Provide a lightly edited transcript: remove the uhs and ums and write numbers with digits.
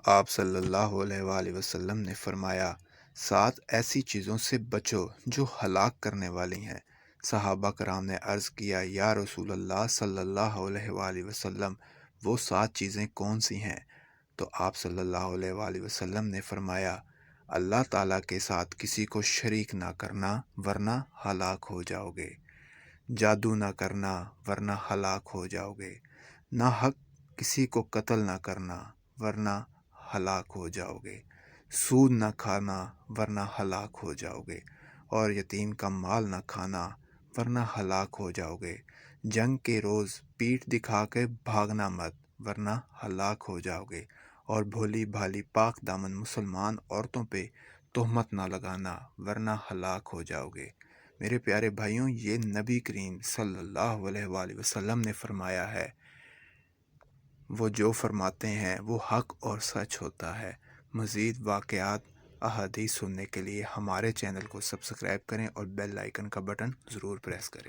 آپ صلی اللہ علیہ وآلہ وسلم نے فرمایا، 7 ایسی چیزوں سے بچو جو ہلاک کرنے والی ہیں۔ صحابہ کرام نے عرض کیا، یا رسول اللہ صلی اللہ علیہ وآلہ وسلم، وہ 7 چیزیں کون سی ہیں؟ تو آپ صلی اللہ علیہ وآلہ وسلم نے فرمایا، اللہ تعالیٰ کے ساتھ کسی کو شریک نہ کرنا ورنہ ہلاک ہو جاؤ گے، جادو نہ کرنا ورنہ ہلاک ہو جاؤ گے، ناحق کسی کو قتل نہ کرنا ورنہ ہلاک ہو جاؤ گے، سود نہ کھانا ورنہ ہلاک ہو جاؤ گے، اور یتیم کا مال نہ کھانا ورنہ ہلاک ہو جاؤ گے، جنگ کے روز پیٹھ دکھا کے بھاگنا مت ورنہ ہلاک ہو جاؤ گے، اور بھولی بھالی پاک دامن مسلمان عورتوں پہ تہمت نہ لگانا ورنہ ہلاک ہو جاؤ گے۔ میرے پیارے بھائیوں، یہ نبی کریم صلی اللہ علیہ وآلہ وسلم نے فرمایا ہے۔ وہ جو فرماتے ہیں وہ حق اور سچ ہوتا ہے۔ مزید واقعات احادیث سننے کے لیے ہمارے چینل کو سبسکرائب کریں اور بیل آئیکن کا بٹن ضرور پریس کریں۔